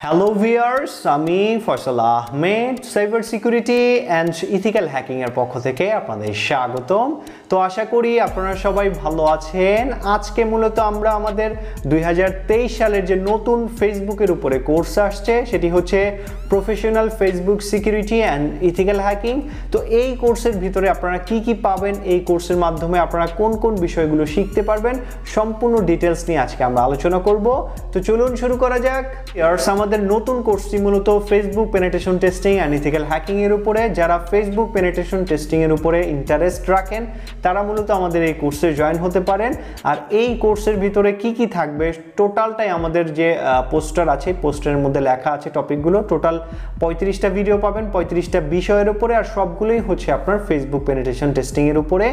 Hello viewers, আমি Faisal Ahmed cyber security and ethical hacking এর পক্ষ থেকে আপনাদের স্বাগতম। তো আশা করি আপনারা সবাই ভালো আছেন। আজকে মূলত আমরা আমাদের 2023 সালের যে নতুন ফেসবুকের উপরে কোর্স আসছে সেটি হচ্ছে professional Facebook security and ethical hacking. তো এই কোর্সের ভিতরে আপনারা কি কি পাবেন, এই কোর্সের মাধ্যমে আপনারা কোন কোন বিষয়গুলো শিখতে পারবেন, সম্পূর্ণ ডিটেলস নিয়ে আজকে আমরা আলোচনা করব। তো চলুন শুরু করা যাক। আমাদের নতুন কোর্সটি মূলত Facebook penetration testing and ethical hacking এর উপরে। যারা ফেসবুক পেনিট্রেশন টেস্টিং এর উপরে ইন্টারেস্ট রাখেন তারা মূলত আমাদের এই কোর্সে জয়েন হতে পারেন। আর এই কোর্সের ভিতরে কি কি থাকবে টোটালটাই আমাদের যে পোস্টার আছে, পোস্টারের মধ্যে লেখা আছে টপিকগুলো। টোটাল 35টা ভিডিও পাবেন 35টা বিষয়ের উপরে, আর সবগুলোই হচ্ছে আপনার ফেসবুক পেনিট্রেশন টেস্টিং এর উপরে।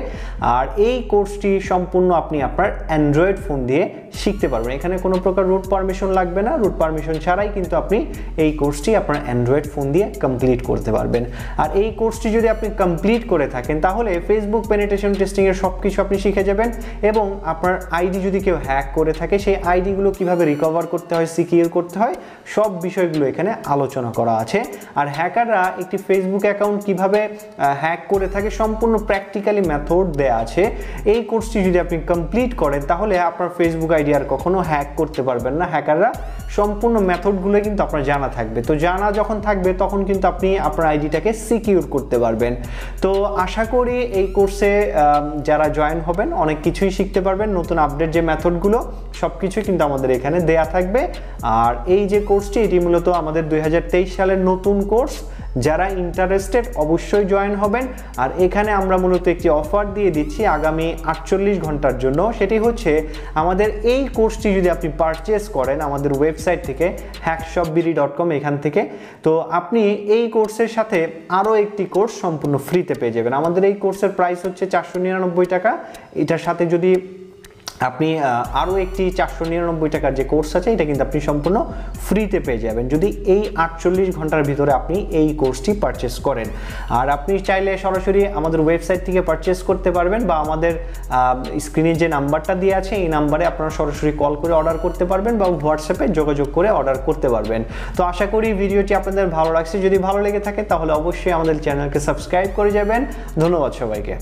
আর এই কোর্সটি সম্পূর্ণ আপনি আপনার অ্যান্ড্রয়েড ফোন দিয়ে শিখতে পারবেন। এখানে কোনো প্রকার রুট পারমিশন লাগবে না। রুট পারমিশন ছাড়াই কিন্তু আপনি এই কোর্সটি আপনার অ্যান্ড্রয়েড ফোন দিয়ে কমপ্লিট করতে পারবেন। আর এই কোর্সটি যদি আপনি কমপ্লিট করে থাকেন তাহলে ফেসবুক পেনিট্রেশন টেস্টিং এর সবকিছু আপনি শিখে যাবেন। এবং আপনার আইডি যদি কেউ হ্যাক করে থাকে সেই আইডিগুলো কিভাবে রিকভার করতে হয়, সিকিউর করতে হয়, সব বিষয়গুলো এখানে আলোচনা করা আছে। আর হ্যাকাররা একটি ফেসবুক অ্যাকাউন্ট কিভাবে হ্যাক করে থাকে সম্পূর্ণ প্র্যাকটিক্যালি মেথড দেয়া আছে। এই কোর্সটি যদি আপনি কমপ্লিট করেন তাহলে আপনার ফেসবুক আইডি আর কখনো হ্যাক করতে পারবেন না। হ্যাকাররা সম্পূর্ণ মেথডগুলো কিন্তু আপনার জানা থাকবে। তো জানা যখন থাকবে তখন কিন্তু আপনি আপনার আইডিটাকে সিকিউর করতে পারবেন। তো আশা করি এই কোর্সে যারা জয়েন হবেন অনেক কিছুই শিখতে পারবেন। নতুন আপডেট যে মেথডগুলো সব কিছুই কিন্তু আমাদের এখানে দেয়া থাকবে। আর এই যে কোর্সটি এটি মূলত আমাদের 2023 সালের নতুন কোর্স। যারা ইন্টারেস্টেড অবশ্যই জয়েন হবেন। আর এখানে আমরা মূলত একটি অফার দিয়ে দিচ্ছি আগামী 48 ঘন্টার জন্য। সেটি হচ্ছে আমাদের এই কোর্সটি যদি আপনি পারচেস করেন আমাদের ওয়েবসাইট থেকে hackshopbiri.com এখান থেকে, তো আপনি এই কোর্সের সাথে আরও একটি কোর্স সম্পূর্ণ ফ্রিতে পেয়ে যাবেন। আমাদের এই কোর্সের প্রাইস হচ্ছে 499 টাকা। এটার সাথে যদি আপনি আরও একটি 499 টাকার যে কোর্স আছে এটা কিন্তু আপনি সম্পূর্ণ ফ্রিতে পেয়ে যাবেন যদি এই 48 ঘন্টার ভিতরে আপনি এই কোর্সটি পারচেস করেন। আর আপনি চাইলে সরাসরি আমাদের ওয়েবসাইট থেকে পারচেস করতে পারবেন, বা আমাদের স্ক্রিনে যে নাম্বারটা দেওয়া আছে এই নাম্বারে আপনারা সরাসরি কল করে অর্ডার করতে পারবেন, বা হোয়াটসঅ্যাপে যোগাযোগ করে অর্ডার করতে পারবেন। তো আশা করি ভিডিওটি আপনাদের ভালো লাগছে। যদি ভালো লেগে থাকে তাহলে অবশ্যই আমাদের চ্যানেলকে সাবস্ক্রাইব করে যাবেন। ধন্যবাদ সবাইকে।